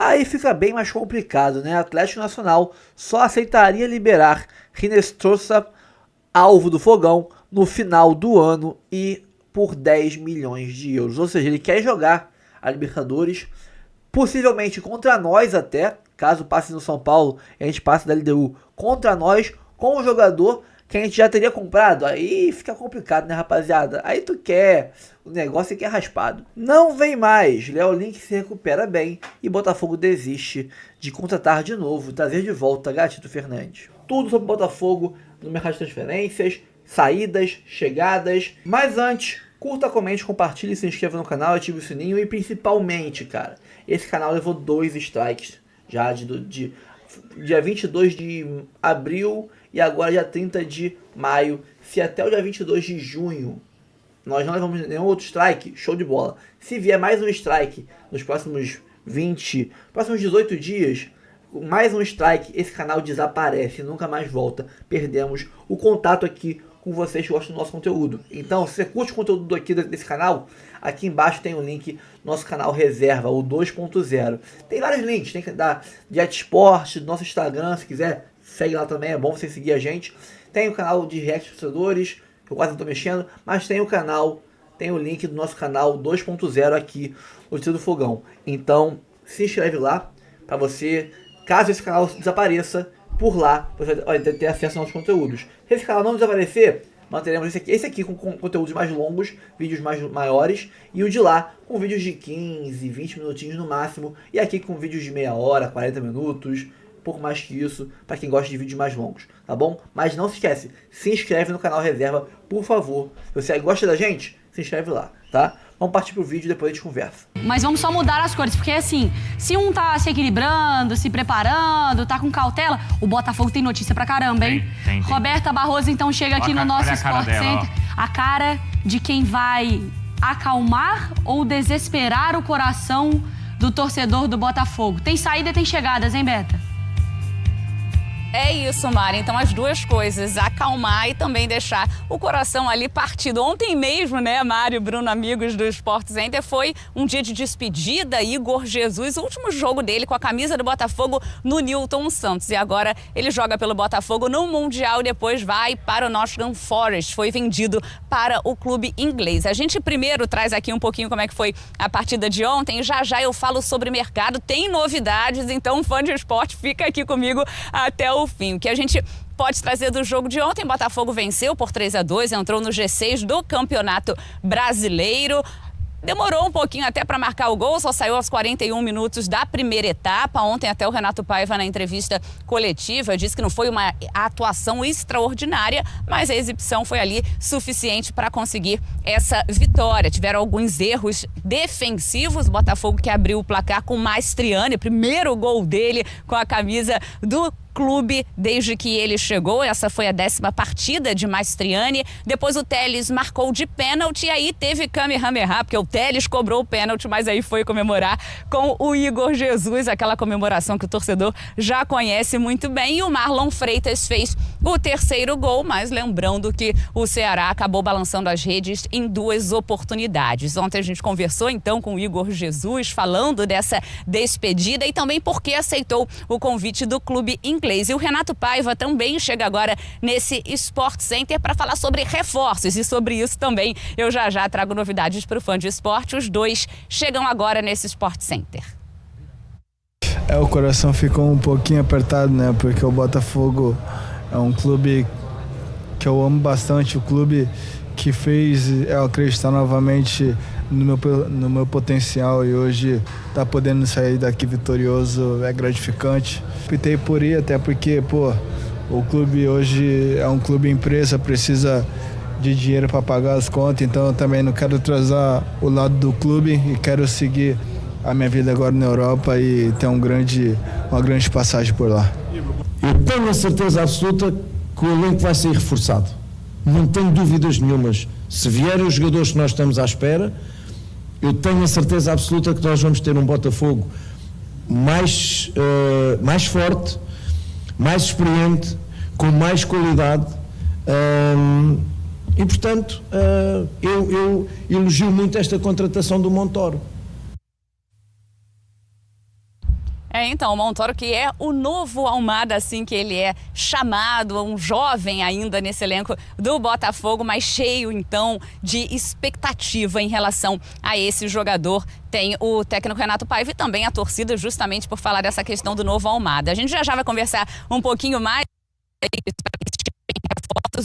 aí fica bem mais complicado, né? Atlético Nacional só aceitaria liberar Rinestrosa, alvo do Fogão, no final do ano e por 10 milhões de euros. Ou seja, ele quer jogar a Libertadores, possivelmente contra nós até, caso passe no São Paulo e a gente passe da LDU contra nós, com um jogador que a gente já teria comprado. Aí fica complicado, né, rapaziada? Aí tu quer o negócio que é raspado. Não vem mais. Léo Link se recupera bem e Botafogo desiste de contratar de novo, trazer de volta Gatito Fernandes. Tudo sobre Botafogo no mercado de transferências, saídas, chegadas. Mas antes, curta, comente, compartilhe, se inscreva no canal, ative o sininho e principalmente, cara, esse canal levou 2 strikes já de dia 22 de abril e agora dia 30 de maio. Se até o dia 22 de junho nós não levamos nenhum outro strike, show de bola. Se vier mais um strike nos próximos 18 dias, mais um strike, esse canal desaparece, nunca mais volta. Perdemos o contato aqui com vocês que gostam do nosso conteúdo. Então, se você curte o conteúdo aqui desse canal, aqui embaixo tem o link do nosso canal Reserva, o 2.0. Tem vários links, tem que dar Jet Sport, do nosso Instagram, se quiser, segue lá também, é bom você seguir a gente. Tem o canal de React Torcedores, que eu quase não estou mexendo, mas tem o canal, tem o link do nosso canal 2.0 aqui, o Tiro do Fogão. Então, se inscreve lá, para você, caso esse canal desapareça, por lá você vai ter acesso aos nossos conteúdos. Se esse canal não desaparecer, manteremos esse aqui com conteúdos mais longos, vídeos maiores, e o de lá com vídeos de 15, 20 minutinhos no máximo, e aqui com vídeos de meia hora, 40 minutos, pouco mais que isso, para quem gosta de vídeos mais longos, tá bom? Mas não se esquece, se inscreve no canal Reserva, por favor. Se você gosta da gente, se inscreve lá, tá? Vamos partir pro vídeo e depois a gente conversa. Mas vamos só mudar as cores, porque assim, se um tá se equilibrando, se preparando, tá com cautela, o Botafogo tem notícia pra caramba, hein? Tem. Roberta Barroso então chega aqui no nosso Sport Center. A cara de quem vai acalmar ou desesperar o coração do torcedor do Botafogo. Tem saída e tem chegadas, hein, Beta? É isso, Mari. Então, as duas coisas, acalmar e também deixar o coração ali partido. Ontem mesmo, né, Mário, Bruno, amigos do Sport Center, foi um dia de despedida. Igor Jesus, o último jogo dele com a camisa do Botafogo no Newton Santos. E agora ele joga pelo Botafogo no Mundial e depois vai para o Nottingham Forest. Foi vendido para o clube inglês. A gente primeiro traz aqui um pouquinho como é que foi a partida de ontem. E já eu falo sobre mercado. Tem novidades, então fã de esporte, fica aqui comigo até o fim. O que a gente pode trazer do jogo de ontem: Botafogo venceu por 3-2, entrou no G6 do Campeonato Brasileiro. Demorou um pouquinho até para marcar o gol, só saiu aos 41 minutos da primeira etapa. Ontem até o Renato Paiva, na entrevista coletiva, disse que não foi uma atuação extraordinária, mas a exibição foi ali suficiente para conseguir essa vitória. Tiveram alguns erros defensivos, o Botafogo que abriu o placar com Maestriani, primeiro gol dele com a camisa do clube desde que ele chegou. Essa foi a 10ª partida de Maestriani. Depois o Telles marcou de pênalti e aí teve Kamehameha, porque o Telles cobrou o pênalti, mas aí foi comemorar com o Igor Jesus, aquela comemoração que o torcedor já conhece muito bem. E o Marlon Freitas fez o terceiro gol, mas lembrando que o Ceará acabou balançando as redes em 2 oportunidades. Ontem a gente conversou então com o Igor Jesus, falando dessa despedida e também porque aceitou o convite do clube inglês. E o Renato Paiva também chega agora nesse Sport Center para falar sobre reforços, e sobre isso também eu já trago novidades para o fã de esporte. Os dois chegam agora nesse Sport Center. O coração ficou um pouquinho apertado, né? Porque o Botafogo é um clube que eu amo bastante, o clube que fez eu acreditar novamente no meu potencial, e hoje tá podendo sair daqui vitorioso é gratificante. Optei por ir, até porque, o clube hoje é um clube empresa, precisa de dinheiro para pagar as contas, então eu também não quero atrasar o lado do clube e quero seguir a minha vida agora na Europa e ter uma grande passagem por lá. Eu tenho a certeza absoluta que o elenco vai ser reforçado. Não tenho dúvidas nenhumas. Se vierem os jogadores que nós estamos à espera, eu tenho a certeza absoluta que nós vamos ter um Botafogo mais forte, mais experiente, com mais qualidade, e portanto eu elogio muito esta contratação do Montoro. Então, o Montoro, que é o novo Almada, assim que ele é chamado, um jovem ainda nesse elenco do Botafogo, mas cheio, então, de expectativa em relação a esse jogador. Tem o técnico Renato Paiva e também a torcida, justamente por falar dessa questão do novo Almada. A gente já vai conversar um pouquinho mais.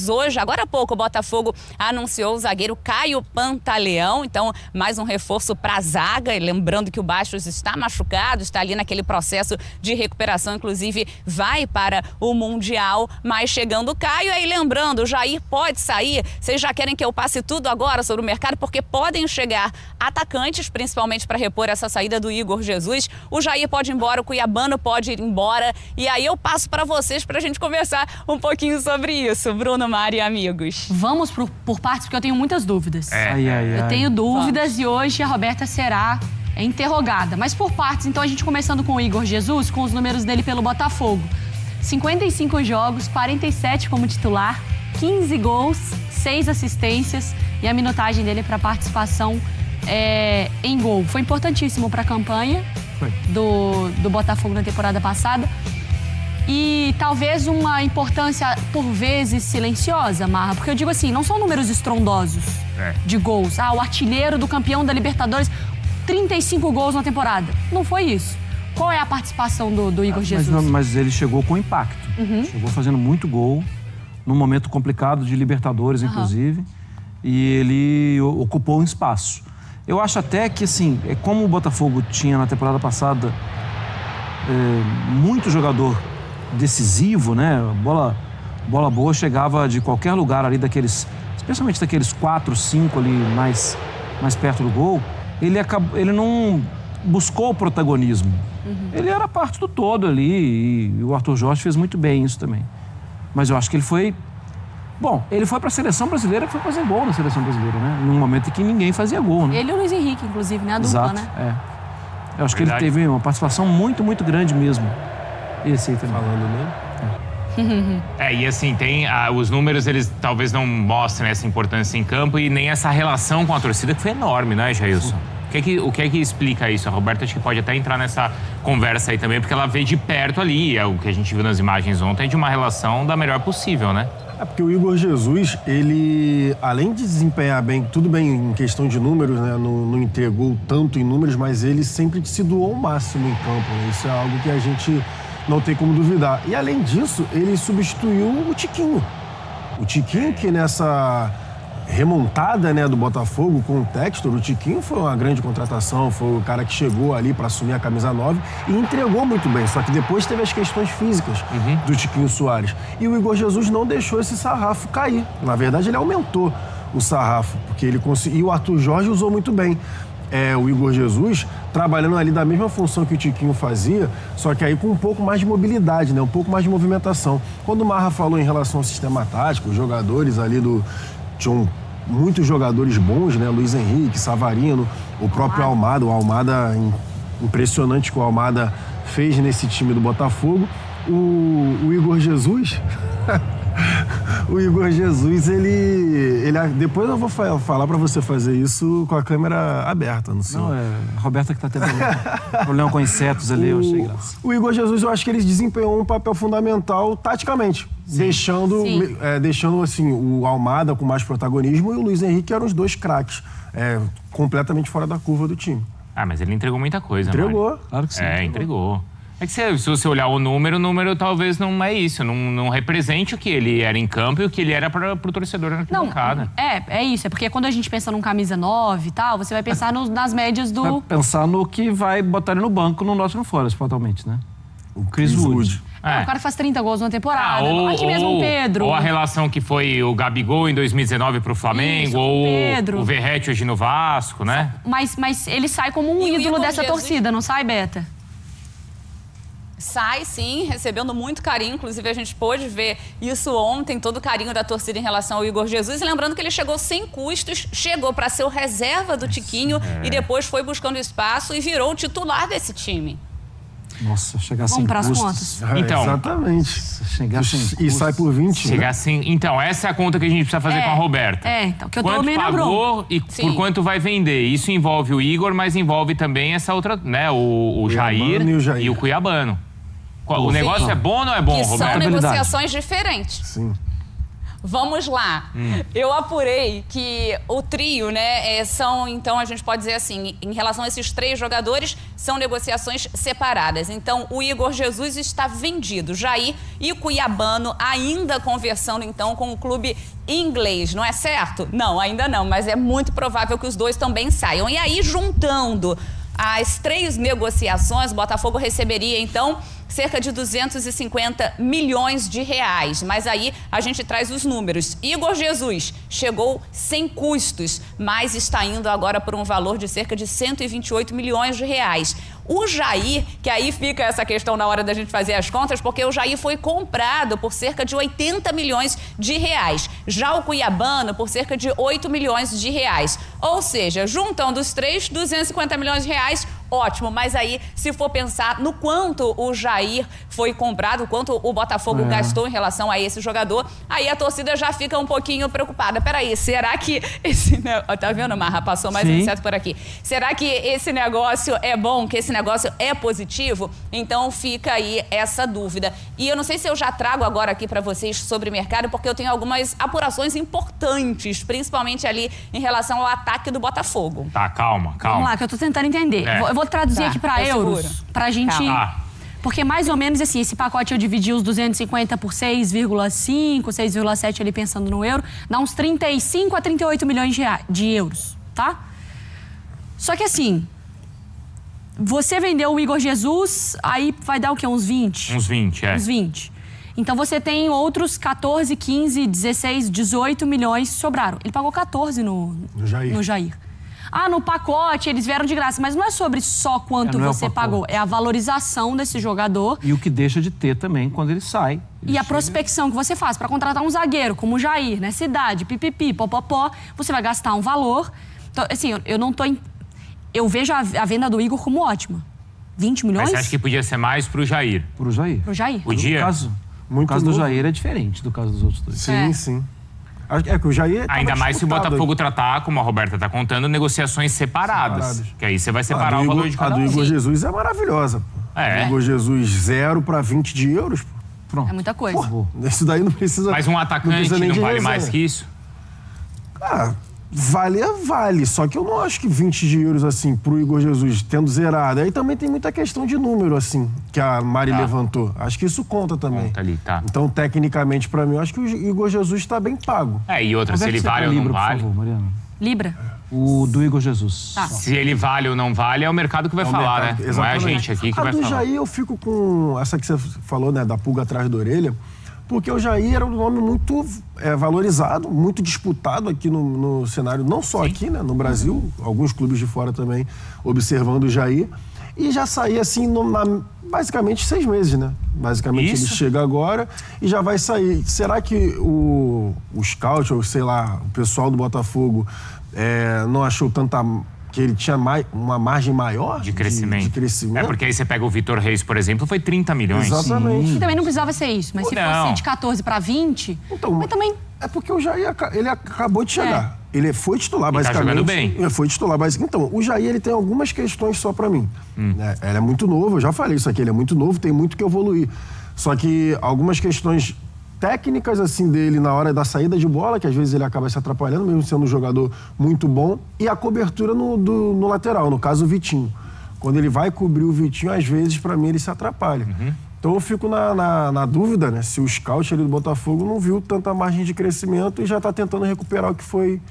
Hoje, agora há pouco, o Botafogo anunciou o zagueiro Caio Pantaleão, então mais um reforço para a zaga, e lembrando que o Bastos está machucado, está ali naquele processo de recuperação, inclusive vai para o Mundial, mas chegando o Caio, aí lembrando, o Jair pode sair, vocês já querem que eu passe tudo agora sobre o mercado, porque podem chegar atacantes, principalmente para repor essa saída do Igor Jesus, o Jair pode ir embora, o Cuiabano pode ir embora, e aí eu passo para vocês para a gente conversar um pouquinho sobre isso, Bruno, Mari e amigos. Vamos por partes, porque eu tenho muitas dúvidas. Eu tenho dúvidas e hoje a Roberta será interrogada. Mas por partes, então a gente começando com o Igor Jesus, com os números dele pelo Botafogo. 55 jogos, 47 como titular, 15 gols, 6 assistências e a minutagem dele para participação em gol. Foi importantíssimo para a campanha do Botafogo na temporada passada. E talvez uma importância, por vezes, silenciosa, Marra. Porque eu digo assim, não são números estrondosos de gols. O artilheiro do campeão da Libertadores, 35 gols na temporada. Não foi isso. Qual é a participação do Igor Jesus? Mas ele chegou com impacto. Chegou fazendo muito gol, num momento complicado de Libertadores, inclusive. E ele ocupou um espaço. Eu acho até que, assim, como o Botafogo tinha na temporada passada muito jogador decisivo, né? Bola boa chegava de qualquer lugar ali especialmente daqueles 4, 5 ali mais perto do gol. Ele não buscou o protagonismo. Ele era parte do todo ali e o Arthur Jorge fez muito bem isso também. Mas eu acho que ele foi para a seleção brasileira, que foi fazer gol na seleção brasileira, né? Num momento em que ninguém fazia gol, né? Ele e o Luiz Henrique, inclusive, né? A dupla, né? Eu acho que ele teve uma participação muito, muito grande mesmo. Esse aí também. Falando, né? E assim, os números, eles talvez não mostrem essa importância em campo e nem essa relação com a torcida, que foi enorme, né, Jailson? O que é que explica isso? A Roberta acho que pode até entrar nessa conversa aí também, porque ela vê de perto ali, o que a gente viu nas imagens ontem, de uma relação da melhor possível, né? Porque o Igor Jesus, ele, além de desempenhar bem, tudo bem em questão de números, né? Não entregou tanto em números, mas ele sempre se doou ao máximo em campo, né? Isso é algo que a gente não tem como duvidar. E, além disso, ele substituiu o Tiquinho. O Tiquinho, que nessa remontada, né, do Botafogo com o Textor, o Tiquinho foi uma grande contratação, foi o cara que chegou ali para assumir a camisa 9 e entregou muito bem. Só que depois teve as questões físicas do Tiquinho Soares. E o Igor Jesus não deixou esse sarrafo cair. Na verdade, ele aumentou o sarrafo, porque ele conseguiu. E o Arthur Jorge usou muito bem. O Igor Jesus trabalhando ali da mesma função que o Tiquinho fazia, só que aí com um pouco mais de mobilidade, né? Um pouco mais de movimentação. Quando o Marra falou em relação ao sistema tático, os jogadores ali tinham muitos jogadores bons, né? Luiz Henrique, Savarino, o próprio Almada. O Almada, impressionante que o Almada fez nesse time do Botafogo. O Igor Jesus... O Igor Jesus, ele... Depois eu vou falar pra você fazer isso com a câmera aberta, não sei. Não, a Roberta que tá tendo problema com insetos ali, eu achei graça. O Igor Jesus, eu acho que ele desempenhou um papel fundamental taticamente, deixando assim, o Almada com mais protagonismo e o Luiz Henrique eram os dois craques, completamente fora da curva do time. Mas ele entregou muita coisa, Entregou. Mário. Claro que sim. Entregou. É que se você olhar o número talvez não é isso, não represente o que ele era em campo e o que ele era pro torcedor na arquibancada. É isso, porque quando a gente pensa num camisa 9 e tal, você vai pensar nas médias do... Vai pensar no que vai botar ele no banco no Nottingham Forest, fatalmente, né? O Chris Wood. O cara faz 30 gols na temporada. Aqui mesmo o Pedro. Ou a relação que foi o Gabigol em 2019 pro Flamengo, isso, ou o Verratti hoje no Vasco, né? Mas ele sai como um ídolo dessa torcida, não sai, Beta? Sai, sim, recebendo muito carinho. Inclusive, a gente pôde ver isso ontem, todo o carinho da torcida em relação ao Igor Jesus. E lembrando que ele chegou sem custos, chegou para ser o reserva do Tiquinho e depois foi buscando espaço e virou o titular desse time. Nossa, chegar sem Vamos para as custos. contas. Então, exatamente. Chegar sem E custos. sai por 20. Chegar assim. Então, essa é a conta que a gente precisa fazer com a Roberta. Então, que eu tô Quanto meio na bronca. pagou e Sim. por quanto vai vender? Isso envolve o Igor, mas envolve também essa outra, né? O Jair e o Jair. e o Cuiabano. O negócio é bom ou não é bom, Que são Roberta? negociações diferentes. Sim. Vamos lá. Eu apurei que o trio, né, são, então, a gente pode dizer assim, em relação a esses 3 jogadores, são negociações separadas. Então, o Igor Jesus está vendido. Jair e o Cuiabano ainda conversando, então, com o clube inglês, não é certo? Não, ainda não, mas é muito provável que os dois também saiam. E aí, juntando as 3 negociações, o Botafogo receberia, então, cerca de 250 milhões de reais. Mas aí a gente traz os números. Igor Jesus chegou sem custos, mas está indo agora por um valor de cerca de 128 milhões de reais. O Jair, que aí fica essa questão na hora da gente fazer as contas, porque o Jair foi comprado por cerca de 80 milhões de reais. Já o Cuiabano por cerca de 8 milhões de reais. Ou seja, juntando os 3, 250 milhões de reais, ótimo. Mas aí, se for pensar no quanto o Jair foi comprado, o quanto o Botafogo gastou em relação a esse jogador, aí a torcida já fica um pouquinho preocupada. Peraí, será que esse... Tá vendo, Marra? Passou mais um inseto por aqui. Será que esse negócio é bom, que esse negócio é positivo? Então fica aí essa dúvida. E eu não sei se eu já trago agora aqui para vocês sobre mercado, porque eu tenho algumas apurações importantes, principalmente ali em relação ao ataque do Botafogo. Tá, calma. Vamos lá, que eu tô tentando entender. É. Eu vou traduzir Tá, aqui para eu euros, seguro. pra gente... Tá. Porque mais ou menos assim, esse pacote eu dividi os 250 por 6,5, 6,7 ali pensando no euro, dá uns 35 a 38 milhões de euros, tá? Só que assim, você vendeu o Igor Jesus, aí vai dar o quê? Uns 20? Uns 20, Uns 20. Então você tem outros 14, 15, 16, 18 milhões que sobraram. Ele pagou 14 no Jair. Ah, no pacote eles vieram de graça, mas não é sobre só quanto não é o você pacote. pagou, é a valorização desse jogador E o que deixa de ter também quando ele sai. e a prospecção que você faz para contratar um zagueiro como o Jair, né? Cidade, pipipi, popopó, você vai gastar um valor. Então, assim, eu não tô... Eu vejo a venda do Igor como ótima. 20 milhões? Mas você acha que podia ser mais pro Jair? Pro Jair. Pro Jair. Podia? O caso do Jair é diferente do caso dos outros dois. Sim, sim. É que o Jair tava Ainda mais se o disputado. Botafogo tratar, como a Roberta tá contando, negociações separadas. Que aí você vai separar o valor de A cada do um. Igor Jesus é maravilhosa. Pô. É. O Igor Jesus 0 para 20 de euros. Pô. Pronto. É muita coisa. Isso daí não precisa... Mas um atacante nem não de vale resenha. mais que isso? Ah, vale. Só que eu não acho que 20 de euros, assim, pro Igor Jesus, tendo zerado. Aí também tem muita questão de número, assim, que a Mari levantou. Acho que isso conta também. Conta ali, tá. Então, tecnicamente, pra mim, eu acho que o Igor Jesus tá bem pago. E outra, se ele Converte vale ou pra não Libra, vale. por favor, Mariana. Libra? O do Igor Jesus. Tá. Se ele vale ou não vale, é o mercado que vai É o falar, mercado, né? Não é a exatamente. gente aqui que vai do falar. Jair, eu fico com essa que você falou, né, da pulga atrás da orelha, porque o Jair era um nome muito valorizado, muito disputado aqui no cenário, não só aqui, né, no Brasil, alguns clubes de fora também observando o Jair, e já saía assim, basicamente 6 meses, né? Basicamente Isso. ele chega agora e já vai sair. Será que o scout, ou sei lá, o pessoal do Botafogo não achou tanta... que ele tinha uma margem maior De crescimento. de crescimento? É porque aí você pega o Vitor Reis, por exemplo, foi 30 milhões. Exatamente. E também não precisava ser isso, mas se Não. fosse de 14 para 20, Então, mas também... É porque o Jair, ele acabou de chegar. Ele foi titular, tá basicamente. jogando bem. Ele foi titular, basicamente. Então, o Jair, ele tem algumas questões só pra mim. Né? Ele é muito novo, eu já falei isso aqui, ele é muito novo, tem muito que evoluir. Só que algumas questões técnicas, assim, dele na hora da saída de bola, que às vezes ele acaba se atrapalhando, mesmo sendo um jogador muito bom, e a cobertura no lateral, no caso o Vitinho. Quando ele vai cobrir o Vitinho, às vezes, pra mim, ele se atrapalha. Então eu fico na dúvida, né, se o scout ali do Botafogo não viu tanta margem de crescimento e já está tentando recuperar o que foi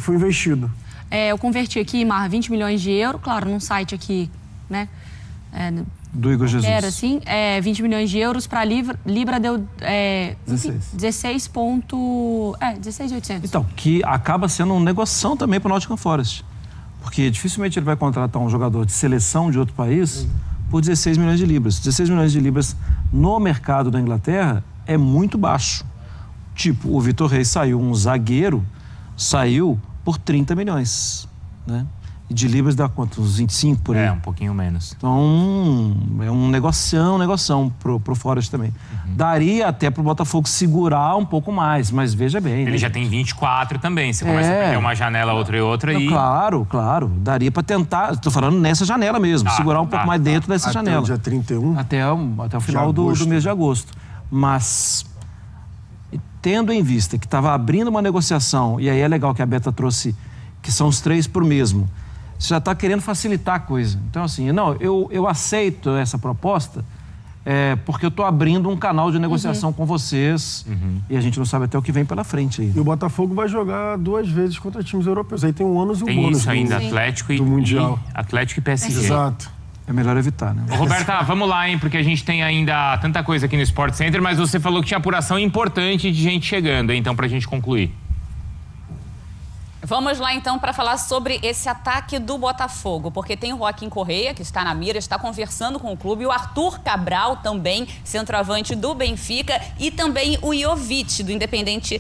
investido. Eu converti aqui, Mar, 20 milhões de euros, claro, num site aqui, né? Do Igor Jesus. Era assim, 20 milhões de euros para Libra deu 16.800. Então, que acaba sendo uma negociação também para o Nottingham Forest. Porque dificilmente ele vai contratar um jogador de seleção de outro país por 16 milhões de libras. 16 milhões de libras no mercado da Inglaterra é muito baixo. Tipo, o Vitor Reis saiu, um zagueiro, saiu por 30 milhões, né? E de libras dá quanto? Uns 25 por aí. Um pouquinho menos. Então, é um negoção pro Forest também. Daria até pro Botafogo segurar um pouco mais, mas veja bem. Ele já tem 24 também, você começa a perder uma janela, outra e outra e... Claro, daria pra tentar, tô falando nessa janela mesmo, segurar um pouco mais dentro dessa janela. Até o dia 31? Até o final do mês de agosto. Mas, tendo em vista que estava abrindo uma negociação, e aí é legal que a Beta trouxe, que são os 3 por mesmo, você já está querendo facilitar a coisa. Então, assim, não, eu aceito essa proposta porque eu estou abrindo um canal de negociação com vocês e a gente não sabe até o que vem pela frente aí. E o Botafogo vai jogar 2 vezes contra times europeus. Aí tem um ônus e um tem bônus. Isso ainda, Atlético do Mundial. Atlético e PSG. Exato. É melhor evitar, né? Ô, Roberta, vamos lá, hein? Porque a gente tem ainda tanta coisa aqui no Sport Center, mas você falou que tinha apuração importante de gente chegando, hein? Então, pra gente concluir. Vamos lá, então, para falar sobre esse ataque do Botafogo, porque tem o Joaquim Correia, que está na mira, está conversando com o clube, o Arthur Cabral também, centroavante do Benfica, e também o Jovic, do Independente,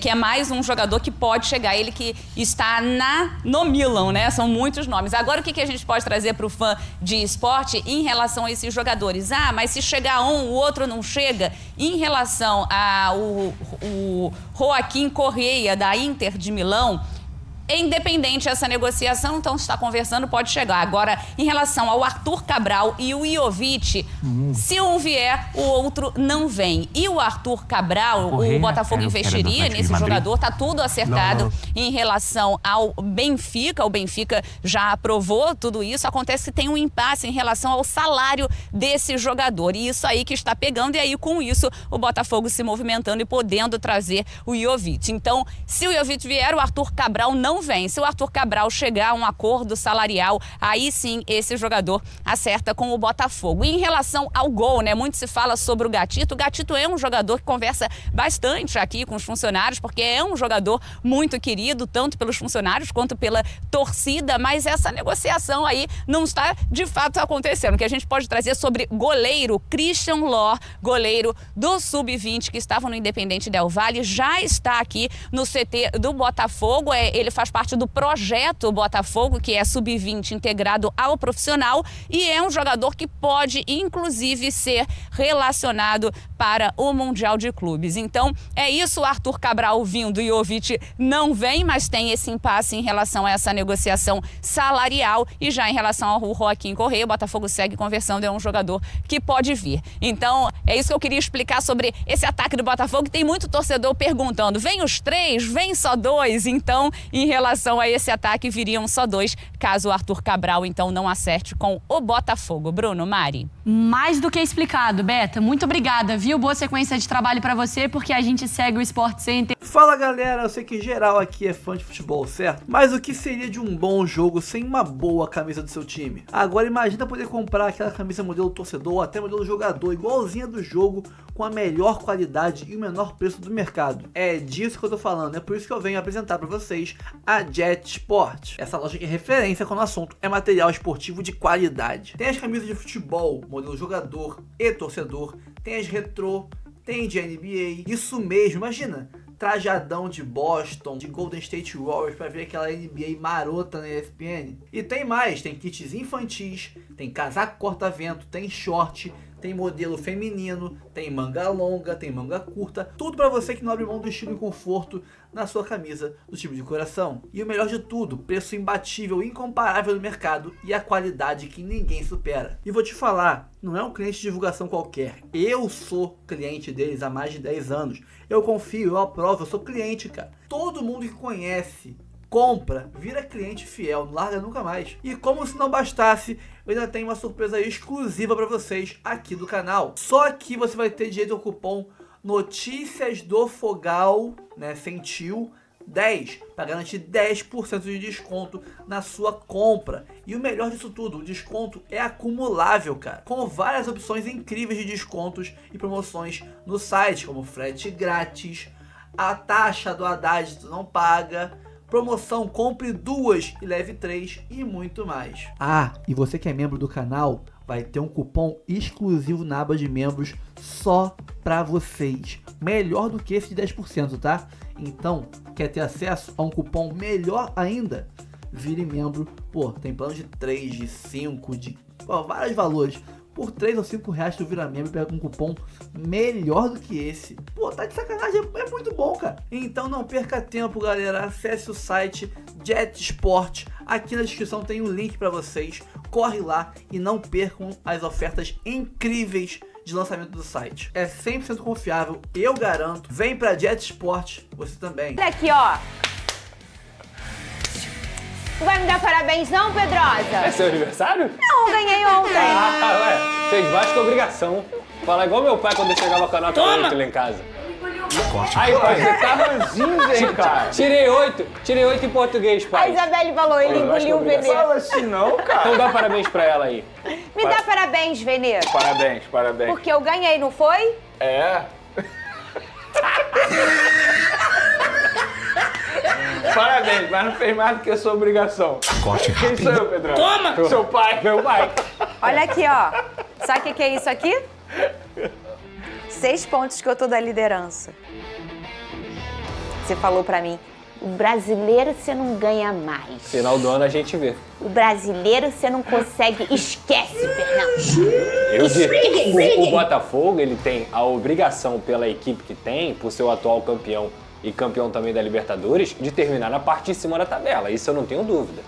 que é mais um jogador que pode chegar, ele que está no Milan, né? São muitos nomes. Agora, o que a gente pode trazer para o fã de esporte em relação a esses jogadores? Ah, mas se chegar um, o outro não chega. Em relação ao Joaquim Correia, da Inter de Milão, é independente essa negociação, então está conversando, pode chegar. Agora, em relação ao Arthur Cabral e o Jovic, se um vier, o outro não vem. E o Arthur Cabral, o Botafogo investiria nesse jogador, tá tudo acertado em relação ao Benfica. O Benfica já aprovou tudo isso. Acontece que tem um impasse em relação ao salário desse jogador. E isso aí que está pegando, e aí com isso o Botafogo se movimentando e podendo trazer o Jovic. Então, se o Jovic vier, o Arthur Cabral não vem. Se o Arthur Cabral chegar a um acordo salarial, aí sim esse jogador acerta com o Botafogo. E em relação ao gol, né? Muito se fala sobre o Gatito. O Gatito é um jogador que conversa bastante aqui com os funcionários, porque é um jogador muito querido, tanto pelos funcionários quanto pela torcida, mas essa negociação aí não está de fato acontecendo. O que a gente pode trazer sobre goleiro Christian Lor, goleiro do Sub-20 que estava no Independente Del Valle, já está aqui no CT do Botafogo. Ele faz parte do projeto Botafogo, que é Sub-20 integrado ao profissional, e é um jogador que pode, inclusive, ser relacionado para o Mundial de Clubes. Então, é isso, o Arthur Cabral vindo, e o Jovic não vem, mas tem esse impasse em relação a essa negociação salarial, e já em relação ao Joaquim Correia, o Botafogo segue conversando, é um jogador que pode vir. Então, é isso que eu queria explicar sobre esse ataque do Botafogo, que tem muito torcedor perguntando, vem os 3, vem só 2? Então, em relação a esse ataque, viriam só 2, caso o Arthur Cabral, então, não acerte com o Botafogo. Bruno, Mari. Mais do que explicado, Beta. Muito obrigada, viu? Boa sequência de trabalho pra você, porque a gente segue o Sport Center. Fala, galera. Eu sei que geral aqui é fã de futebol, certo? Mas o que seria de um bom jogo sem uma boa camisa do seu time? Agora imagina poder comprar aquela camisa modelo torcedor ou até modelo jogador, igualzinha do jogo, com a melhor qualidade e o menor preço do mercado. É disso que eu tô falando, é por isso que eu venho apresentar pra vocês a Jet Sport. Essa loja que é referência quando o assunto é material esportivo de qualidade. Tem as camisas de futebol, modelo jogador e torcedor, tem as retrô, tem de NBA, isso mesmo, imagina, trajadão de Boston, de Golden State Warriors pra ver aquela NBA marota na ESPN. E tem mais, tem kits infantis, tem casaco corta-vento, tem short, tem modelo feminino, tem manga longa, tem manga curta, tudo pra você que não abre mão do estilo e conforto na sua camisa do time de coração. E o melhor de tudo, preço imbatível, incomparável no mercado e a qualidade que ninguém supera. E vou te falar, não é um cliente de divulgação qualquer, eu sou cliente deles há mais de 10 anos, eu confio, eu aprovo, eu sou cliente, cara. Todo mundo que conhece, compra, vira cliente fiel, não larga nunca mais. E como se não bastasse, eu ainda tenho uma surpresa exclusiva para vocês aqui do canal. Só aqui você vai ter direito ao cupom Notícias do Fogal, né, Sentiu 10, para garantir 10% de desconto na sua compra. E o melhor disso tudo, o desconto é acumulável, cara, com várias opções incríveis de descontos e promoções no site, como frete grátis, a taxa do Haddad tu não paga, promoção compre 2 e leve 3 e muito mais. Ah, e você que é membro do canal vai ter um cupom exclusivo na aba de membros só pra vocês. Melhor do que esse de 10%, tá? Então, quer ter acesso a um cupom melhor ainda? Vire membro. Pô, tem plano de 3, de 5, de vários valores. por 3 ou 5 reais tu vira membro e pega um cupom melhor do que esse. Pô, tá de sacanagem, é muito bom, cara. Então não perca tempo, galera. Acesse o site Jet Sport. Aqui na descrição tem um link para vocês. Corre lá e não percam as ofertas incríveis de lançamento do site. É 100% confiável, eu garanto. Vem pra Jet Sport, você também. Olha aqui, ó. Tu vai me dar parabéns não, Pedrosa? É seu aniversário? Não, eu ganhei ontem. Ué, fez mais que obrigação. Falar igual meu pai quando eu chegava com a nota 8 lá em casa. Aí, pai, você tá ranzinho, hein, cara? Tirei 8 em português, A pai. Isabelle falou, ele engoliu o Venê. Fala assim não, cara. Então dá parabéns pra ela aí. Me dá parabéns, Venê. Parabéns. Porque eu ganhei, não foi? É. Parabéns, mas não fez mais do que a sua obrigação. Quem sou eu, Pedrão? Toma! Seu pai. Meu pai. Olha aqui, ó. Sabe o que é isso aqui? 6 pontos que eu tô da liderança. Você falou pra mim, o brasileiro você não ganha mais. Final do ano a gente vê. O brasileiro você não consegue. Esquece, Fernando. Eu digo, o Botafogo, ele tem a obrigação pela equipe que tem, por ser o atual campeão e campeão também da Libertadores, de terminar na parte de cima da tabela. Isso eu não tenho dúvida.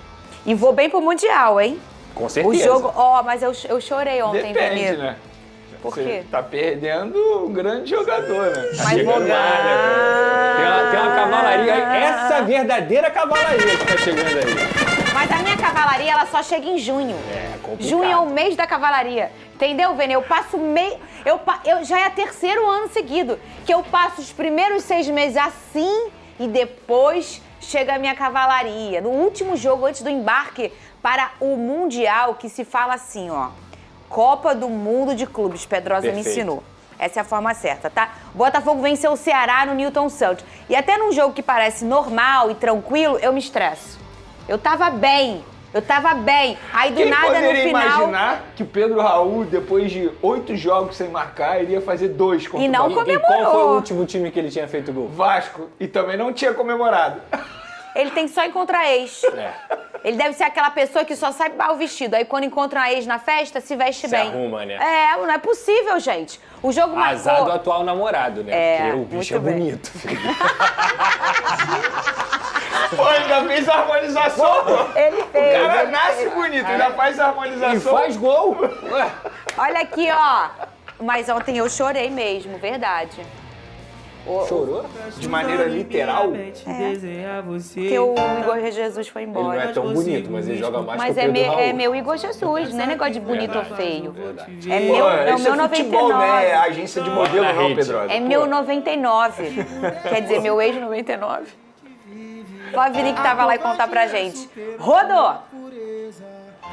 E vou bem pro Mundial, hein? Com certeza. O jogo, mas eu chorei ontem, Venê. né? Por quê? Você tá perdendo um grande jogador, né? Tá Mas vou chegando mais, né? Tem uma cavalaria aí, essa verdadeira cavalaria que tá chegando aí. Mas a minha cavalaria, ela só chega em junho. É complicado. Junho é o mês da cavalaria. Entendeu, Venê? Eu passo eu já é 3º ano seguido que eu passo os primeiros 6 meses assim e depois chega a minha cavalaria. No último jogo, antes do embarque para o Mundial, que se fala assim, ó. Copa do Mundo de Clubes, Pedrosa Perfeito. me ensinou. Essa é a forma certa, tá? O Botafogo venceu o Ceará no Newton Santos. E até num jogo que parece normal e tranquilo, eu me estresso. Eu tava bem. Aí do nada no final... Quem poderia imaginar que o Pedro Raul, depois de 8 jogos sem marcar, iria fazer 2 contra E o não Bahia? comemorou. E qual foi o último time que ele tinha feito gol? Vasco. E também não tinha comemorado. Ele tem que só encontrar ex. É. Ele deve ser aquela pessoa que só sabe o vestido. Aí quando encontra uma ex na festa, se veste bem. Se arruma, né? É, não é possível, gente. O jogo Azar do marcou... atual namorado, né? É, porque o bicho é muito bem. bonito. Pô, ainda fez a harmonização, pô. Ele fez. O cara nasce bonito, ainda faz a harmonização. E faz gol. Olha aqui, ó. Mas ontem eu chorei mesmo, verdade. Chorou? De maneira literal? Porque o Igor Jesus foi Ele embora. não é tão bonito, mas ele joga mais Mas que o Pedro Raul. é meu Igor Jesus, não é negócio de bonito ou feio. Verdade. É meu, é o Isso meu é futebol, 99. né? É agência de modelo, não, Pedrosa. É meu 99. Quer dizer, meu ex 99. Pode vir que tava lá e contar pra gente. Rodou!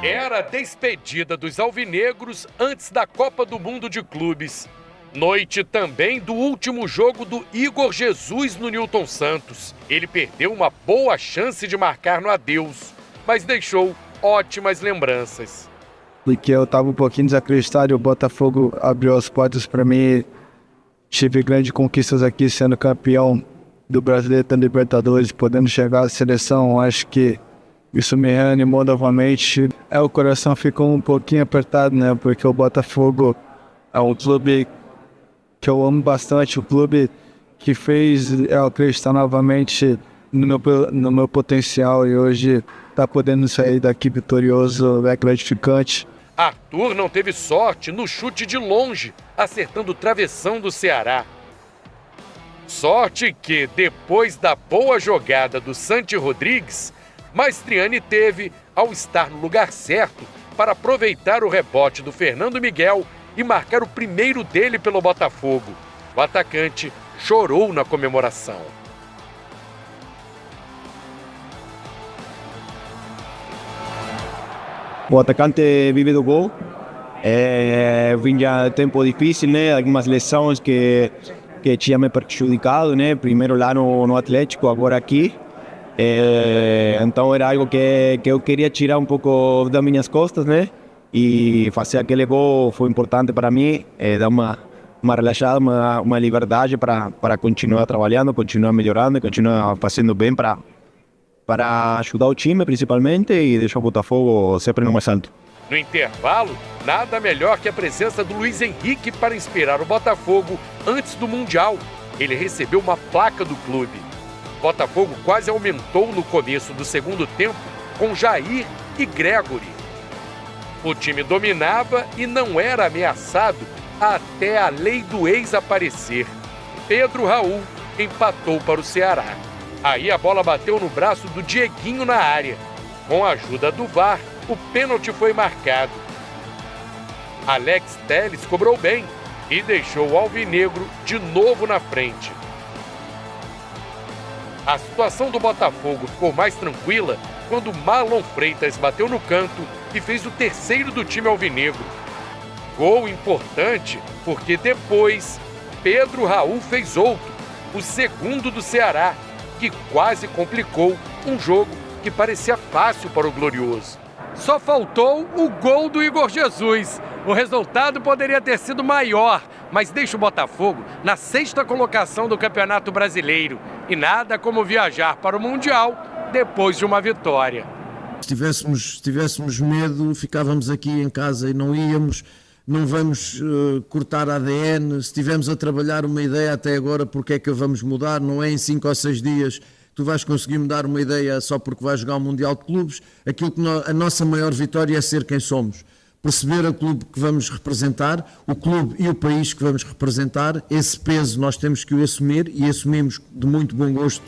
Era a despedida dos alvinegros antes da Copa do Mundo de Clubes. Noite também do último jogo do Igor Jesus no Newton Santos. Ele perdeu uma boa chance de marcar no adeus, mas deixou ótimas lembranças. Porque eu estava um pouquinho desacreditado e o Botafogo abriu as portas para mim. Tive grandes conquistas aqui, sendo campeão do Brasileiro da Libertadores, podendo chegar à seleção. Acho que isso me reanimou novamente. O coração ficou um pouquinho apertado, né? Porque o Botafogo é um clube que eu amo bastante, o clube que fez eu acreditar novamente no meu potencial, e hoje tá podendo sair daqui vitorioso é gratificante. Arthur não teve sorte no chute de longe, acertando o travessão do Ceará. Sorte que, depois da boa jogada do Santi Rodrigues, Maestriani teve ao estar no lugar certo para aproveitar o rebote do Fernando Miguel e marcar o primeiro dele pelo Botafogo. O atacante chorou na comemoração. O atacante vive do gol. Vinha tempo difícil, né? Algumas lesões que tinha me prejudicado, né? Primeiro lá no Atlético, agora aqui. Então era algo que eu queria tirar um pouco das minhas costas, né? E fazer aquele gol foi importante para mim, dar uma relaxada, uma liberdade para continuar trabalhando, continuar melhorando, continuar fazendo bem para ajudar o time principalmente e deixar o Botafogo sempre no mais alto. No intervalo, nada melhor que a presença do Luiz Henrique para inspirar o Botafogo antes do Mundial. Ele recebeu uma placa do clube. O Botafogo quase aumentou no começo do segundo tempo com Jair e Gregory. O time dominava e não era ameaçado até a lei do ex aparecer. Pedro Raul empatou para o Ceará. Aí a bola bateu no braço do Dieguinho na área. Com a ajuda do VAR, o pênalti foi marcado. Alex Telles cobrou bem e deixou o alvinegro de novo na frente. A situação do Botafogo ficou mais tranquila quando Marlon Freitas bateu no canto e fez o terceiro do time alvinegro. Gol importante porque depois Pedro Raul fez outro, o segundo do Ceará, que quase complicou um jogo que parecia fácil para o Glorioso. Só faltou o gol do Igor Jesus. O resultado poderia ter sido maior, mas deixa o Botafogo na 6ª colocação do Campeonato Brasileiro. E nada como viajar para o Mundial depois de uma vitória. Se tivéssemos medo, ficávamos aqui em casa e não íamos. Não vamos cortar ADN. Se estivermos a trabalhar uma ideia até agora, porque é que a vamos mudar? Não é em 5 ou 6 dias tu vais conseguir mudar uma ideia só porque vais jogar o Mundial de Clubes. Aquilo que a nossa maior vitória é ser quem somos. Perceber o clube que vamos representar, o clube e o país que vamos representar. Esse peso nós temos que o assumir e assumimos de muito bom gosto.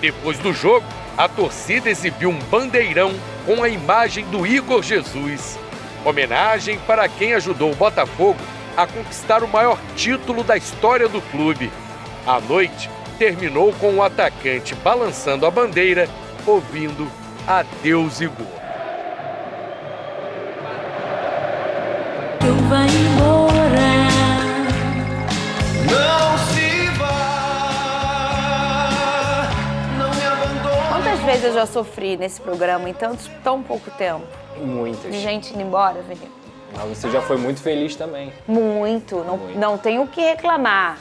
Depois do jogo, a torcida exibiu um bandeirão com a imagem do Igor Jesus. Homenagem para quem ajudou o Botafogo a conquistar o maior título da história do clube. A noite terminou com o atacante balançando a bandeira, ouvindo Adeus Igor. Eu vai embora, não se vá, não me abandone. Quantas vezes eu já sofri nesse programa em tão pouco tempo? Muitas. De gente indo embora, Vini. Mas você já foi muito feliz também. Muito. Não tenho o que reclamar.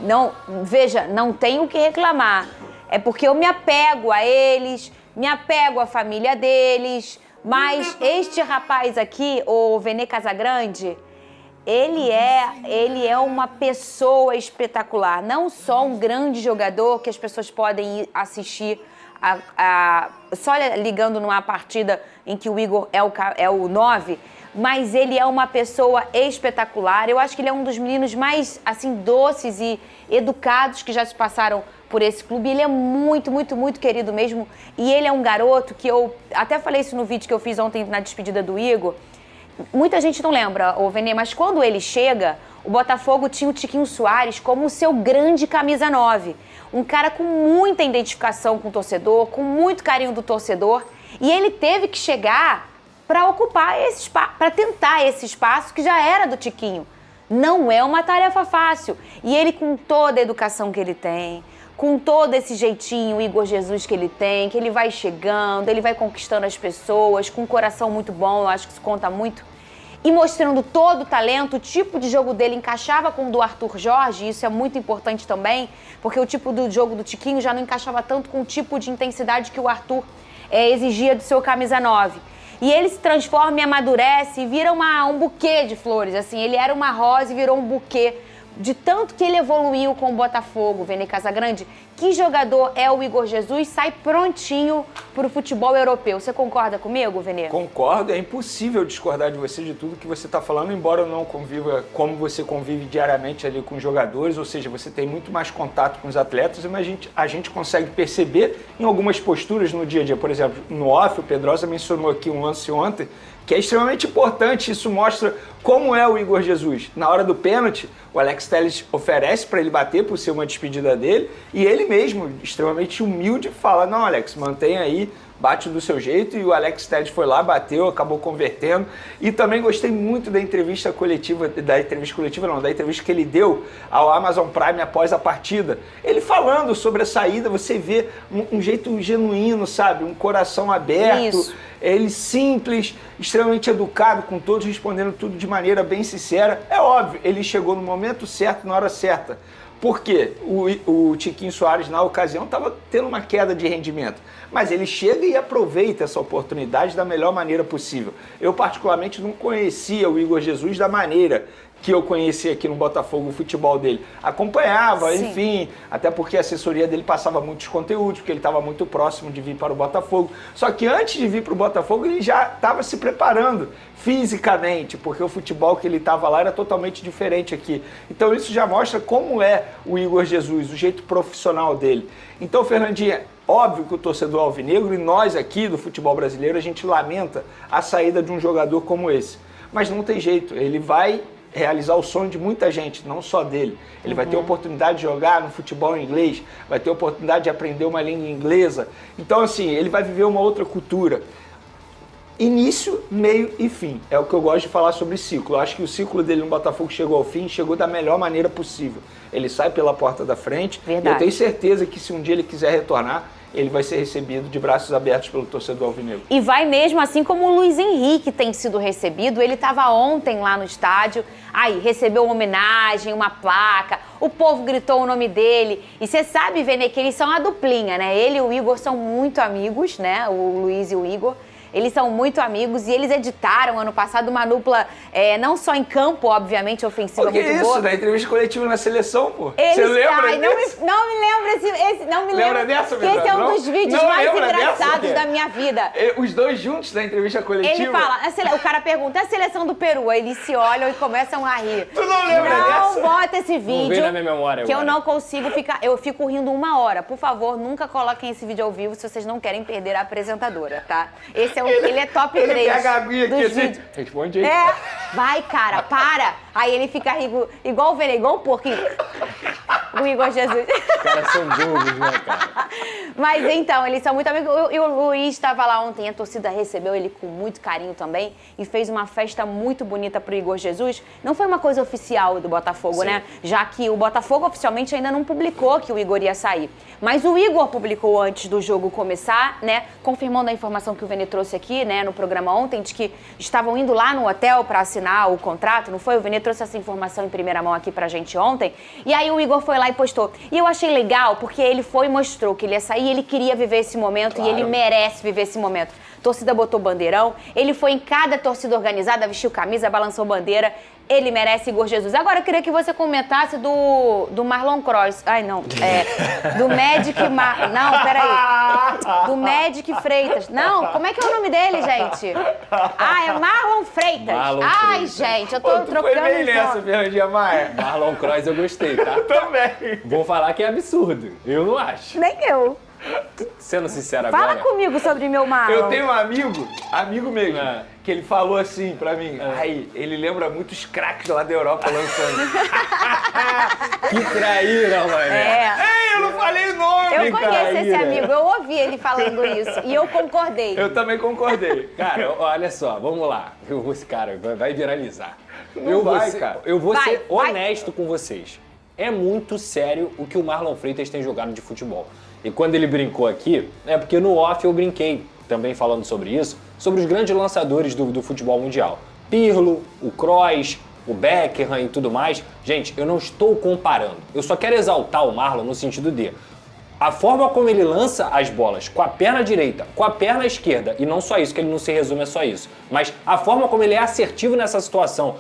Não, veja, não tenho o que reclamar. É porque eu me apego a eles, me apego à família deles. Mas este rapaz aqui, o Vene Casagrande, ele é uma pessoa espetacular. Não só um grande jogador que as pessoas podem ir assistir só ligando numa partida em que o Igor é o 9, mas ele é uma pessoa espetacular. Eu acho que ele é um dos meninos mais assim doces e educados que já se passaram por esse clube. Ele é muito, muito, muito querido mesmo. E ele é um garoto que eu até falei isso no vídeo que eu fiz ontem na despedida do Igor. Muita gente não lembra, Vene, mas quando ele chega, o Botafogo tinha o Tiquinho Soares como o seu grande camisa 9. Um cara com muita identificação com o torcedor, com muito carinho do torcedor. E ele teve que chegar para ocupar esse espaço, para tentar esse espaço que já era do Tiquinho. Não é uma tarefa fácil. E ele, com toda a educação que ele tem, com todo esse jeitinho, Igor Jesus que ele tem, que ele vai chegando, ele vai conquistando as pessoas, com um coração muito bom, eu acho que isso conta muito. E mostrando todo o talento, o tipo de jogo dele encaixava com o do Arthur Jorge, e isso é muito importante também, porque o tipo do jogo do Tiquinho já não encaixava tanto com o tipo de intensidade que o Arthur exigia do seu camisa 9. E ele se transforma e amadurece e vira um buquê de flores, assim, ele era uma rosa e virou um buquê. De tanto que ele evoluiu com o Botafogo, Vene Casagrande, que jogador é o Igor Jesus, sai prontinho para o futebol europeu. Você concorda comigo, Vene? Concordo, é impossível discordar de você de tudo que você está falando, embora eu não conviva como você convive diariamente ali com os jogadores, ou seja, você tem muito mais contato com os atletas, mas a gente consegue perceber em algumas posturas no dia a dia. Por exemplo, no off, o Pedrosa mencionou aqui um lance ontem, que é extremamente importante, isso mostra como é o Igor Jesus. Na hora do pênalti, o Alex Telles oferece para ele bater por ser uma despedida dele, e ele mesmo, extremamente humilde, fala, não, Alex, mantenha aí, bate do seu jeito, e o Alex Telles foi lá, bateu, acabou convertendo. E também gostei muito da entrevista coletiva que ele deu ao Amazon Prime após a partida. Ele falando sobre a saída, você vê um jeito genuíno, sabe? Um coração aberto. Isso. Ele simples, extremamente educado com todos, respondendo tudo de maneira bem sincera. É óbvio, ele chegou no momento certo, na hora certa. Por quê? O Tiquinho Soares, na ocasião, estava tendo uma queda de rendimento. Mas ele chega e aproveita essa oportunidade da melhor maneira possível. Eu, particularmente, não conhecia o Igor Jesus da maneira que eu conheci aqui no Botafogo, o futebol dele. Acompanhava, Sim. enfim, até porque a assessoria dele passava muitos conteúdos, porque ele estava muito próximo de vir para o Botafogo. Só que antes de vir para o Botafogo, ele já estava se preparando fisicamente, porque o futebol que ele estava lá era totalmente diferente aqui. Então isso já mostra como é o Igor Jesus, o jeito profissional dele. Então, Fernandinha, óbvio que o torcedor alvinegro e nós aqui do futebol brasileiro, a gente lamenta a saída de um jogador como esse. Mas não tem jeito, ele vai realizar o sonho de muita gente, não só dele. Ele vai ter a oportunidade de jogar no futebol inglês, vai ter a oportunidade de aprender uma língua inglesa. Então, assim, ele vai viver uma outra cultura. Início, meio e fim. É o que eu gosto de falar sobre ciclo. Eu acho que o ciclo dele no Botafogo chegou ao fim, chegou da melhor maneira possível. Ele sai pela porta da frente. Verdade. Eu tenho certeza que se um dia ele quiser retornar, ele vai ser recebido de braços abertos pelo torcedor alvinegro. E vai mesmo, assim como o Luiz Henrique tem sido recebido. Ele estava ontem lá no estádio, aí recebeu uma homenagem, uma placa, o povo gritou o nome dele. E você sabe, Vene, que eles são a duplinha, né? Ele e o Igor são muito amigos, né? O Luiz e o Igor. Eles são muito amigos e eles editaram ano passado uma dupla, não só em campo, obviamente, ofensiva Pô, que muito isso? boa. Da entrevista coletiva na seleção, pô. Você lembra disso? Não me lembro não me Lembra lembro. dessa, que esse é um dos vídeos não mais lembra engraçados dessa, da minha vida. Os dois juntos na entrevista coletiva? Ele fala, o cara pergunta, a seleção do Peru, aí eles se olham e começam a rir. Tu não lembra dessa? Não bota esse vídeo, ver na minha memória que agora. eu não consigo ficar, eu fico rindo 1 hora. Por favor, nunca coloquem esse vídeo ao vivo se vocês não querem perder a apresentadora, tá? Esse é ele é top 3 Ele pega a aguinha aqui dos assim, vídeos. Responde aí. Vai, cara, para. Aí ele fica rindo, igual o Vene, igual um porquinho. O Igor Jesus. Os caras são bobos, né, cara? Mas então, eles são muito amigos. E o Luiz estava lá ontem, a torcida recebeu ele com muito carinho também e fez uma festa muito bonita pro Igor Jesus. Não foi uma coisa oficial do Botafogo, né? Já que o Botafogo oficialmente ainda não publicou que o Igor ia sair. Mas o Igor publicou antes do jogo começar, né? Confirmando a informação que o Vene trouxe aqui, né, no programa ontem, de que estavam indo lá no hotel para assinar o contrato, não foi? O Vene trouxe essa informação em primeira mão aqui pra gente ontem. E aí o Igor foi lá e postou. E eu achei legal, porque ele foi e mostrou que ele ia sair, ele queria viver esse momento, claro. E ele merece viver esse momento. A torcida botou bandeirão, ele foi em cada torcida organizada, vestiu camisa, balançou bandeira. Ele merece, Igor Jesus. Agora eu queria que você comentasse do Marlon Cross. Ai, não. Do Magic... Não, peraí. Do Magic Freitas. Não, como é que é o nome dele, gente? Ah, é Marlon Freitas. Ai, gente, eu tô trocando... Foi bem nessa, Fernandinha Maia. Marlon Cross eu gostei, tá? Também. Vou falar que é absurdo. Eu não acho. Nem eu. Sendo sincero agora... Fala comigo sobre meu Marlon. Eu tenho um amigo mesmo, que ele falou assim pra mim, aí, ele lembra muito os craques lá da Europa lançando. Que traíra, mano. Ei, eu não falei o nome, Eu conheço esse amigo, eu ouvi ele falando isso e eu concordei. Eu também concordei. Cara, olha só, vamos lá. Esse cara vai viralizar. Cara. Eu vou ser honesto com vocês. É muito sério o que o Marlon Freitas tem jogado de futebol. E quando ele brincou aqui, é porque no off eu brinquei, também falando sobre isso, sobre os grandes lançadores do futebol mundial. Pirlo, o Kroos, o Beckham e tudo mais. Gente, eu não estou comparando. Eu só quero exaltar o Marlon no sentido de a forma como ele lança as bolas com a perna direita, com a perna esquerda, e não só isso, que ele não se resume a só isso, mas a forma como ele é assertivo nessa situação,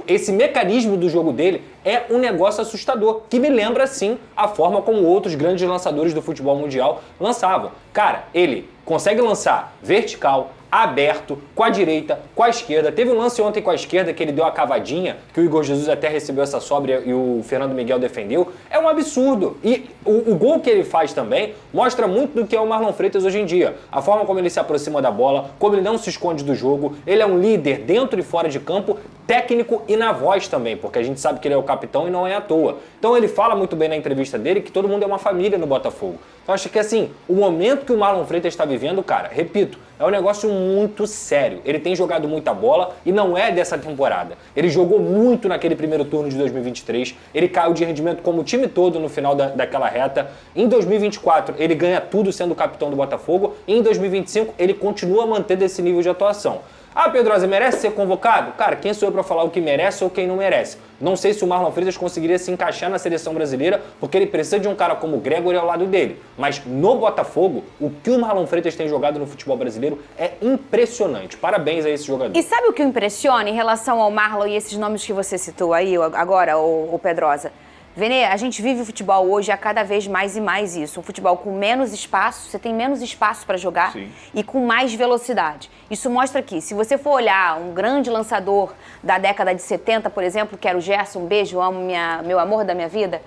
esse mecanismo do jogo dele é um negócio assustador, que me lembra, sim, a forma como outros grandes lançadores do futebol mundial lançavam. Cara, ele consegue lançar vertical, aberto, com a direita, com a esquerda. Teve um lance ontem com a esquerda que ele deu a cavadinha, que o Igor Jesus até recebeu essa sobra e o Fernando Miguel defendeu. É um absurdo. E o gol que ele faz também mostra muito do que é o Marlon Freitas hoje em dia. A forma como ele se aproxima da bola, como ele não se esconde do jogo. Ele é um líder dentro e fora de campo, técnico e na voz também, porque a gente sabe que ele é o capitão e não é à toa. Então ele fala muito bem na entrevista dele que todo mundo é uma família no Botafogo. Então acho que assim, o momento que o Marlon Freitas está vivendo, cara, repito, é um negócio muito sério. Ele tem jogado muita bola e não é dessa temporada. Ele jogou muito naquele primeiro turno de 2023, ele caiu de rendimento como o time todo no final daquela reta. Em 2024 ele ganha tudo sendo capitão do Botafogo e em 2025 ele continua mantendo esse nível de atuação. Ah, Pedrosa, merece ser convocado? Cara, quem sou eu pra falar o que merece ou quem não merece? Não sei se o Marlon Freitas conseguiria se encaixar na seleção brasileira, porque ele precisa de um cara como o Gregory ao lado dele. Mas no Botafogo, o que o Marlon Freitas tem jogado no futebol brasileiro é impressionante. Parabéns a esse jogador. E sabe o que impressiona em relação ao Marlon e esses nomes que você citou aí agora, o Pedrosa? Vene, a gente vive o futebol hoje a cada vez mais e mais isso. Um futebol com menos espaço, você tem menos espaço para jogar. Sim. E com mais velocidade. Isso mostra que, se você for olhar um grande lançador da década de 70, por exemplo, que era o Gerson, um beijo, amo meu amor da minha vida,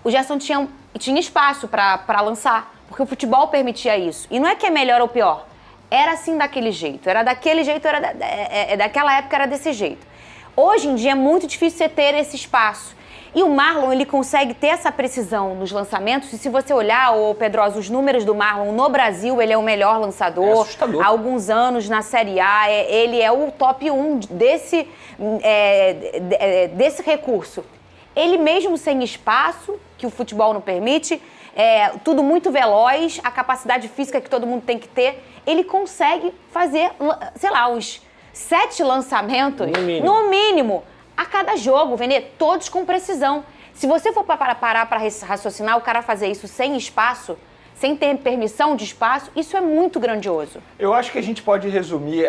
o Gerson tinha espaço para lançar, porque o futebol permitia isso. E não é que é melhor ou pior, era assim daquele jeito, era daquele jeito, daquela época era desse jeito. Hoje em dia é muito difícil você ter esse espaço. E o Marlon, ele consegue ter essa precisão nos lançamentos. E se você olhar, Pedrosa, os números do Marlon no Brasil, ele é o melhor lançador. É assustador. Há alguns anos na Série A, ele é o top 1 desse recurso. Ele mesmo sem espaço, que o futebol não permite, tudo muito veloz, a capacidade física que todo mundo tem que ter, ele consegue fazer, sei lá, uns 7 lançamentos, no mínimo, a cada jogo, Vene, todos com precisão. Se você for parar para raciocinar, o cara fazer isso sem espaço, sem ter permissão de espaço, isso é muito grandioso. Eu acho que a gente pode resumir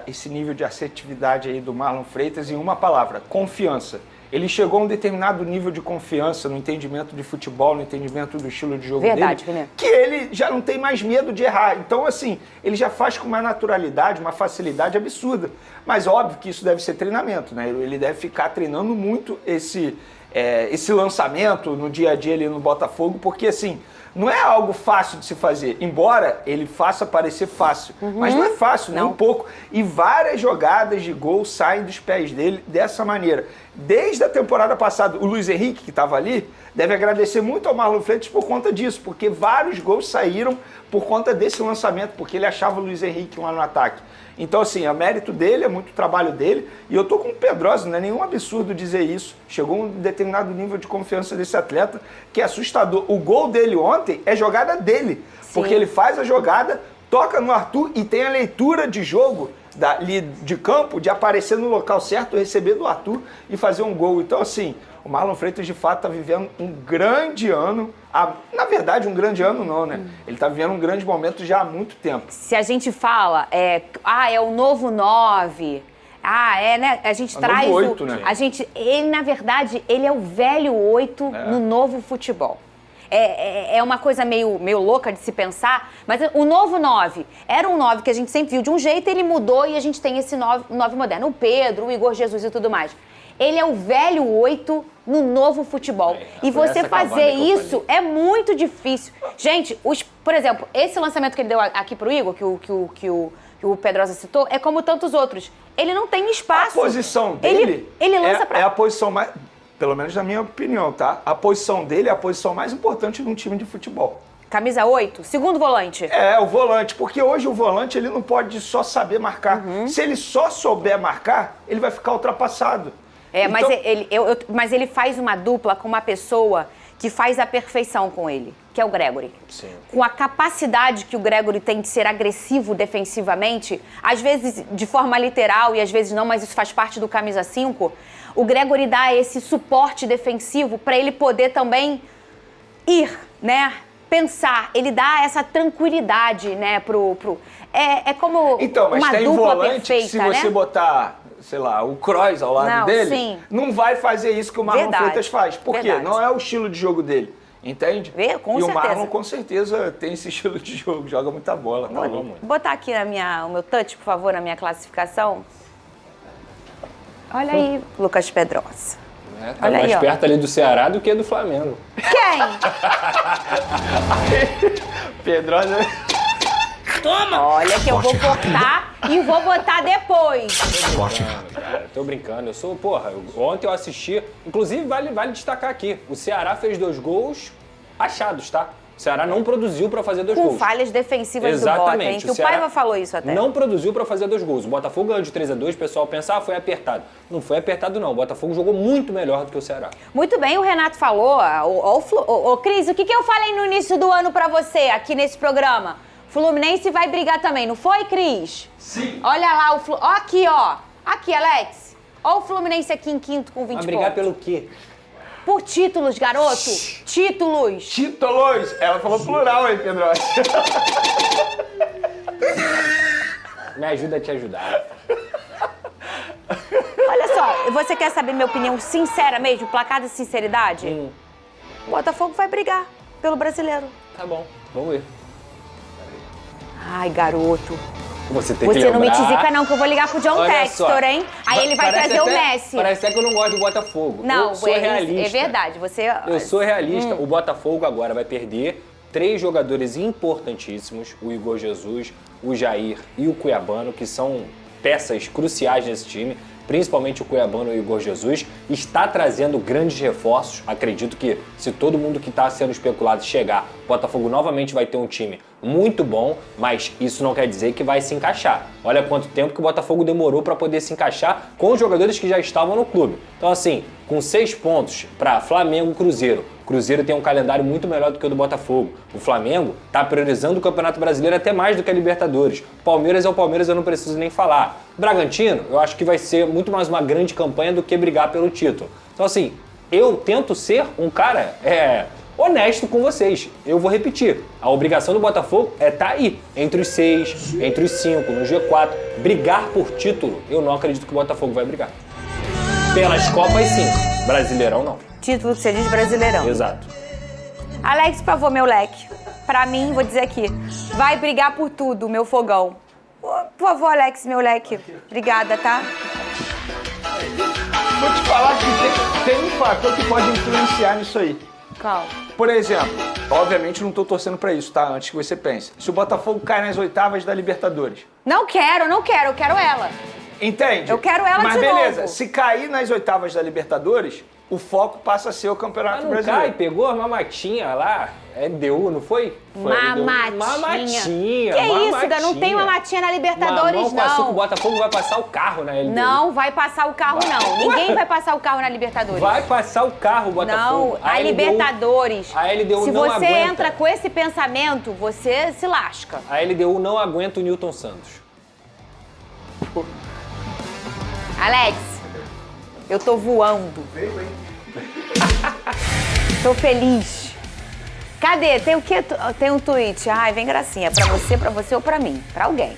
esse nível de assertividade aí do Marlon Freitas em uma palavra: confiança. Ele chegou a um determinado nível de confiança no entendimento de futebol, no entendimento do estilo de jogo dele, que ele já não tem mais medo de errar. Então, assim, ele já faz com uma naturalidade, uma facilidade absurda. Mas óbvio que isso deve ser treinamento, né? Ele deve ficar treinando muito esse lançamento no dia a dia ali no Botafogo, porque assim, não é algo fácil de se fazer, embora ele faça parecer fácil, mas não é fácil, nem um pouco. E várias jogadas de gol saem dos pés dele dessa maneira. Desde a temporada passada, o Luiz Henrique, que estava ali, deve agradecer muito ao Marlon Freitas por conta disso, porque vários gols saíram por conta desse lançamento, porque ele achava o Luiz Henrique lá no ataque. Então, assim, é mérito dele, é muito trabalho dele, e eu tô com o Pedrosa, não é nenhum absurdo dizer isso. Chegou a um determinado nível de confiança desse atleta que é assustador. O gol dele ontem é jogada dele, porque ele faz a jogada, toca no Arthur e tem a leitura de jogo ali de campo, de aparecer no local certo, receber do Arthur e fazer um gol. Então, assim, o Marlon Freitas, de fato, está vivendo um grande ano. Na verdade, um grande ano não, né? Ele está vivendo um grande momento já há muito tempo. Se a gente fala, é o novo 9, né? A gente traz novo 8, né? Ele, na verdade, ele é o velho 8 no novo futebol. É uma coisa meio louca de se pensar, mas o novo 9 era um 9 que a gente sempre viu de um jeito, ele mudou e a gente tem esse 9 moderno. O Pedro, o Igor Jesus e tudo mais. Ele é o velho 8 no novo futebol. E você fazer isso é muito difícil. Gente, por exemplo, esse lançamento que ele deu aqui pro Igor, que o Pedrosa citou, é como tantos outros. Ele não tem espaço. A posição dele ele lança é a posição mais... Pelo menos na minha opinião, tá? A posição dele é a posição mais importante num time de futebol. Camisa 8, segundo volante. O volante, porque hoje o volante ele não pode só saber marcar. Se ele só souber marcar, ele vai ficar ultrapassado. Mas ele faz uma dupla com uma pessoa que faz a perfeição com ele, que é o Gregory. Sim. Com a capacidade que o Gregory tem de ser agressivo defensivamente, às vezes de forma literal e às vezes não, mas isso faz parte do camisa 5, o Gregory dá esse suporte defensivo para ele poder também ir, né? Pensar, ele dá essa tranquilidade, né, é como então, mas uma tem dupla volante perfeita, que se você botar, sei lá, o Kroos ao lado dele, não vai fazer isso que o Marlon Freitas faz. Por quê? Não é o estilo de jogo dele, entende? Com e certeza. O Marlon com certeza tem esse estilo de jogo, joga muita bola. Vou botar aqui o meu touch, por favor, na minha classificação. Olha aí, Lucas Pedrosa. Tá mais perto ali do Ceará do que do Flamengo. Quem? Pedrosa. Toma! Olha que eu vou cortar e vou botar depois. Cara, tô brincando. Ontem eu assisti, inclusive vale destacar aqui, o Ceará fez 2 gols achados, tá? O Ceará não produziu para fazer 2 gols. Com falhas defensivas do Bota, hein? Que o Paiva falou isso até. Não produziu para fazer 2 gols. O Botafogo ganhou de 3-2, o pessoal pensa, foi apertado. Não foi apertado, não. O Botafogo jogou muito melhor do que o Ceará. Muito bem, o Renato falou. Cris, o que eu falei no início do ano para você aqui nesse programa? Fluminense vai brigar também, não foi, Cris? Sim. Olha lá o Fluminense. Ó aqui, ó. Aqui, Alex. Ó o Fluminense aqui em quinto com 20 Vai pontos. brigar pelo quê? Por títulos, garoto. Títulos. Títulos. Ela falou plural aí, Pedro. Me ajuda a te ajudar. Olha só, você quer saber minha opinião sincera mesmo, placar de sinceridade? O Botafogo vai brigar pelo brasileiro. Tá bom, vamos ver. Ai, garoto. Você tem que Você não me lembrar... tizica não, que eu vou ligar pro John Olha Textor, só. hein? Aí ele vai Parece trazer até- o Messi. Parece até que eu não gosto do Botafogo. Não, eu sou realista. é verdade. Você... Eu sou realista. O Botafogo agora vai perder 3 jogadores importantíssimos. O Igor Jesus, o Jair e o Cuiabano, que são peças cruciais nesse time. Principalmente o Cuiabano e o Igor Jesus. Está trazendo grandes reforços. Acredito que se todo mundo que está sendo especulado chegar, o Botafogo novamente vai ter um time muito bom, mas isso não quer dizer que vai se encaixar. Olha quanto tempo que o Botafogo demorou para poder se encaixar com os jogadores que já estavam no clube. Então assim, com 6 pontos para Flamengo e Cruzeiro. O Cruzeiro tem um calendário muito melhor do que o do Botafogo. O Flamengo está priorizando o Campeonato Brasileiro até mais do que a Libertadores. Palmeiras é o Palmeiras, eu não preciso nem falar. Bragantino, eu acho que vai ser muito mais uma grande campanha do que brigar pelo título. Então assim, eu tento ser um cara honesto com vocês. Eu vou repetir, a obrigação do Botafogo é estar aí, entre os 6, entre os 5, no G4. Brigar por título, eu não acredito que o Botafogo vai brigar. Pelas Copas, sim. Brasileirão, não. Título que você diz brasileirão. Exato. Alex, por favor, meu leque. Pra mim, vou dizer aqui, vai brigar por tudo, meu fogão. Por favor, Alex, meu leque. Obrigada, tá? Vou te falar que tem um fator que pode influenciar nisso aí. Qual? Por exemplo, obviamente não tô torcendo pra isso, tá? Antes que você pense. Se o Botafogo cai nas oitavas da Libertadores. Não quero, eu quero ela. Entende? Eu quero ela Mas de beleza, novo. se cair nas oitavas da Libertadores, o foco passa a ser o Campeonato Mas não Brasileiro. cai, pegou a mamatinha lá, LDU, não foi? Foi LDU. Mamatinha. Que isso, ainda não tem mamatinha na Libertadores, Mamão com açúcar, o não. Botafogo vai passar o carro na LDU. Não vai passar o carro, não. Ninguém vai passar o carro na Libertadores. Vai passar o carro, o Botafogo. Não, a Libertadores. A LDU Se não você aguenta. entra com esse pensamento, você se lasca. A LDU não aguenta o Newton Santos. Alex, eu tô voando. Tô feliz. Cadê? Tem o quê? Tem um tweet. Ai, vem gracinha. Pra você ou pra mim? Pra alguém.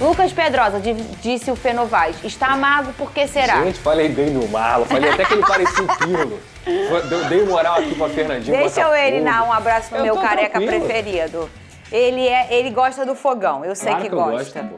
Lucas Pedrosa, disse o Fê Novaes. Está amargo, por que será? Gente, falei bem do Marlon. Falei até que ele parecia um pilo. Dei moral aqui pra Fernandinho. Deixa eu ele dar um abraço no Eu meu tô careca tranquilo. preferido. Ele gosta do fogão, eu sei Claro que que eu gosta.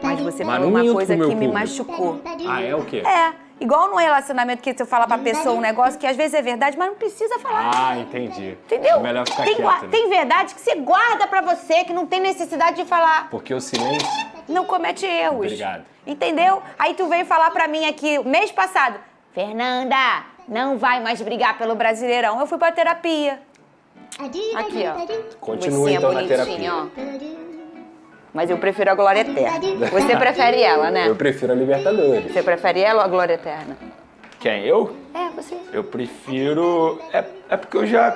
Mas você Mas falou não uma minto coisa pro meu que me público. machucou. Ah, é o quê? É, igual no relacionamento que você fala pra pessoa um negócio que às vezes é verdade, mas não precisa falar. Ah, entendi. Entendeu? É melhor ficar tem, quieto, né? tem verdade que você guarda pra você, que não tem necessidade de falar. Porque o silêncio... Não comete erros. Obrigado. Entendeu? Aí tu veio falar pra mim aqui, mês passado, Fernanda, não vai mais brigar pelo Brasileirão. Eu fui pra terapia. Aqui, ó. Continua Mocinha então na bonitinha, terapia. ó. Mas eu prefiro a Glória Eterna. Você prefere ela, né? Eu prefiro a Libertadores. Você prefere ela ou a Glória Eterna? Quem? Eu? É, você. Eu prefiro... É porque eu já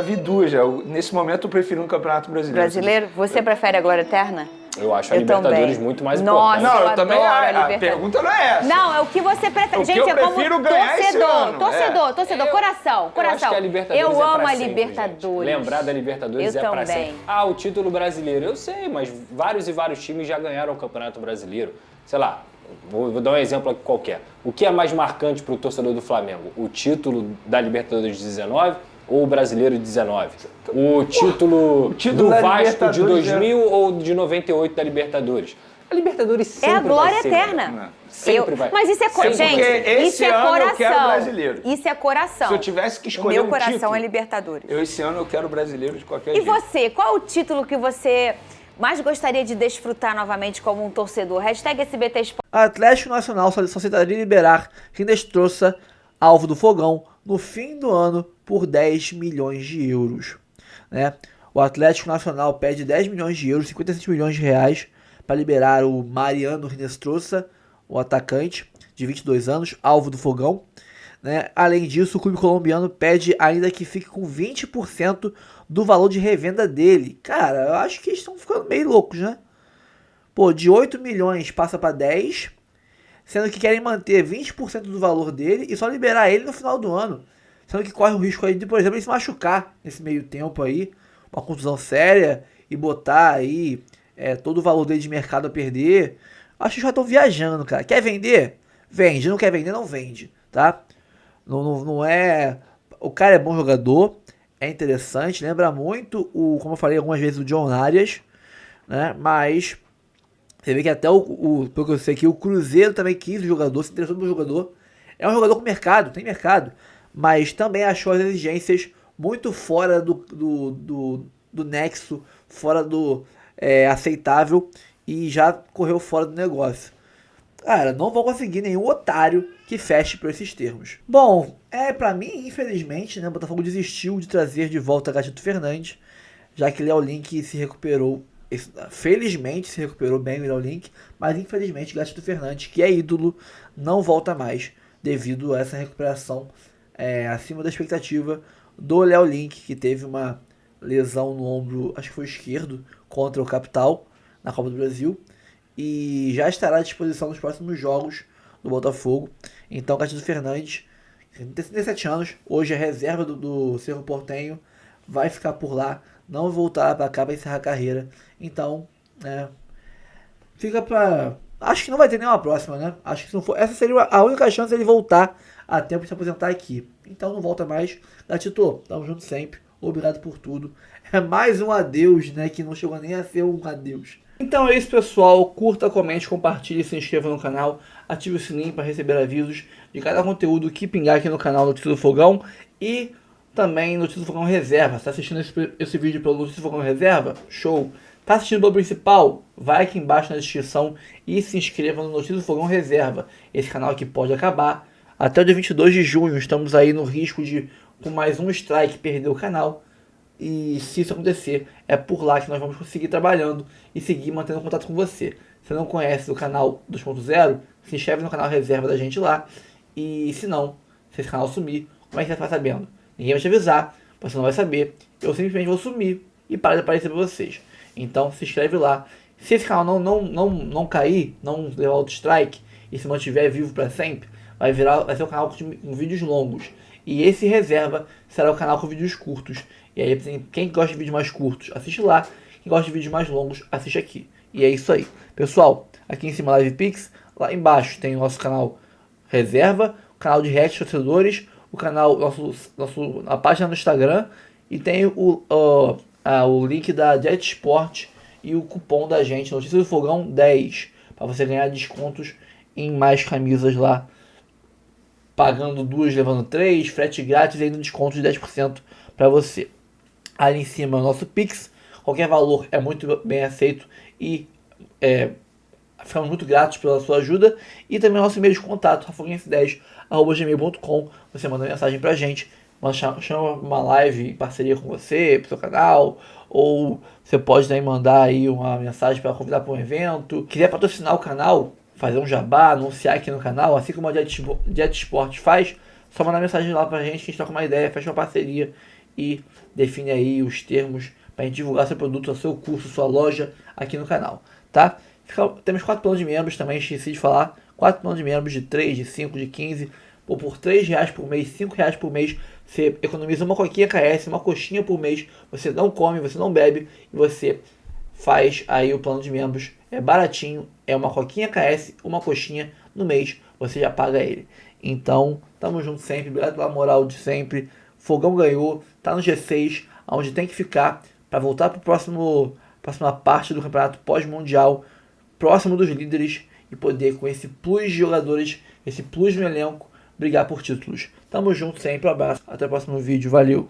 vi duas. Nesse momento eu prefiro um Campeonato Brasileiro. Brasileiro? Você prefere a Glória Eterna? Eu acho a Eu Libertadores também. muito mais Nossa, importante. Não, eu também adoro a acho. A Libertadores. pergunta não é essa. Não, é o que você prefere. O Gente, que eu é como prefiro ganhar esse ano, torcedor, coração. Eu acho que a Libertadores Eu é amo pra a sempre, Libertadores. gente. Lembrar da Libertadores Eu é pra também. sempre. Ah, o título brasileiro. Eu sei, mas vários e vários times já ganharam o Campeonato Brasileiro. Sei lá, vou dar um exemplo aqui qualquer. O que é mais marcante pro torcedor do Flamengo? O título da Libertadores de 19 ou o Brasileiro de 19? O título do da Vasco de Libertadores 2000 ou de 98 da Libertadores? A Libertadores sempre É a glória vai ser eterna. melhor. Sempre vai. Mas isso é Sempre. gente, Porque isso esse é ano coração. eu quero brasileiro. Isso é coração. Se eu tivesse que O escolher meu um coração título, é Libertadores. esse ano eu quero brasileiro de qualquer E jeito. você, qual o título que você mais gostaria de desfrutar novamente como um torcedor? Hashtag SBT Esporte. Atlético Nacional só aceitaria liberar Rinestrosa, alvo do Fogão, no fim do ano por 10 milhões de euros. Né? O Atlético Nacional pede 10 milhões de euros, 57 milhões de reais, para liberar o Mariano Rinestrosa, o atacante de 22 anos, alvo do Fogão. né? Além disso, o clube colombiano pede ainda que fique com 20% do valor de revenda dele. Cara, eu acho que eles estão ficando meio loucos, né? Pô, de 8 milhões passa para 10, sendo que querem manter 20% do valor dele e só liberar ele no final do ano. Sendo que corre o risco aí de, por exemplo, ele se machucar nesse meio tempo aí, uma contusão séria, e botar aí todo o valor dele de mercado a perder. Acho que já estão viajando, cara. Quer vender? Vende. Não quer vender? Não vende, tá? Não é... O cara é bom jogador, é interessante, lembra muito, como eu falei algumas vezes, o John Arias, né? Mas... Você vê que até pelo que eu sei aqui, o Cruzeiro também quis o jogador, se interessou pelo jogador. É um jogador com mercado, tem mercado. Mas também achou as exigências muito fora do nexo, fora do aceitável. E já correu fora do negócio. Cara, não vou conseguir nenhum otário que feche por esses termos. Bom, pra mim, infelizmente, né, o Botafogo desistiu de trazer de volta Gatito Fernandes, já que Léo Link se recuperou. Felizmente se recuperou bem o Léo Link, mas infelizmente Gatito Fernandes, que é ídolo, não volta mais devido a essa recuperação acima da expectativa do Léo Link, que teve uma lesão no ombro, acho que foi esquerdo, contra o Capital na Copa do Brasil, e já estará à disposição nos próximos jogos do Botafogo. Então Gatito Fernandes, 37 anos, hoje é reserva do Cerro Porteño, vai ficar por lá, não voltar para cá para encerrar a carreira. Então, fica para... Acho que não vai ter nenhuma próxima, né? Acho que se não for... Essa seria a única chance dele voltar a tempo de se aposentar aqui. Então não volta mais. Gatito, tamo junto sempre. Obrigado por tudo. É mais um adeus, né? Que não chegou nem a ser um adeus. Então é isso, pessoal. Curta, comente, compartilhe, se inscreva no canal. Ative o sininho para receber avisos de cada conteúdo que pingar aqui no canal Notícia do Fogão. E... também Notícia do Fogão Reserva. Está assistindo esse vídeo pelo Notícia do Fogão Reserva? Show! Está assistindo pelo principal? Vai aqui embaixo na descrição e se inscreva no Notícia do Fogão Reserva. Esse canal aqui pode acabar. Até o dia 22 de junho estamos aí no risco de, com mais um strike, perder o canal. E se isso acontecer, é por lá que nós vamos conseguir trabalhando e seguir mantendo contato com você. Se não conhece o canal 2.0, se inscreve no canal Reserva da gente lá. E se não, se esse canal sumir, como é que você vai sabendo? Ninguém vai te avisar, você não vai saber, eu simplesmente vou sumir e parar de aparecer para vocês. Então se inscreve lá. Se esse canal não cair, não levar outro strike e se mantiver vivo para sempre, vai ser um canal com vídeos longos. E esse reserva será o canal com vídeos curtos. E aí quem gosta de vídeos mais curtos, assiste lá. Quem gosta de vídeos mais longos, assiste aqui. E é isso aí. Pessoal, aqui em cima Live Pix, lá embaixo tem o nosso canal Reserva, o canal de react torcedores, o canal, a página no Instagram, e tem o link da Jet Sport e o cupom da gente, Notícia do Fogão 10, para você ganhar descontos em mais camisas lá, pagando 2, levando 3, frete grátis e ainda desconto de 10% para você. Ali em cima é o nosso Pix, qualquer valor é muito bem aceito e ficamos muito gratos pela sua ajuda. E também o nosso e-mail de contato, rafoguense10@gmail.com. Você manda mensagem pra gente, chama uma live em parceria com você, pro seu canal, ou você pode também mandar aí uma mensagem para convidar para um evento. Quiser patrocinar o canal, fazer um jabá, anunciar aqui no canal, assim como a Jet Sport faz, só mandar mensagem lá pra gente, que a gente troca uma ideia, fecha uma parceria e define aí os termos pra gente divulgar seu produto, seu curso, sua loja aqui no canal, tá? Temos 4 planos de membros também, esqueci de falar. 4 planos de membros de 3, de 5, de 15. Por R$3 por mês, R$5 por mês, você economiza uma coquinha KS, uma coxinha por mês. Você não come, você não bebe e você faz aí o plano de membros. É baratinho, é uma coquinha KS, uma coxinha no mês, você já paga ele. Então, tamo junto sempre, obrigado pela moral de sempre. Fogão ganhou, tá no G6, onde tem que ficar para voltar para próxima parte do campeonato pós-mundial, próximo dos líderes e poder, com esse plus de jogadores, esse plus no elenco, brigar por títulos. Tamo junto sempre, um abraço, até o próximo vídeo, valeu!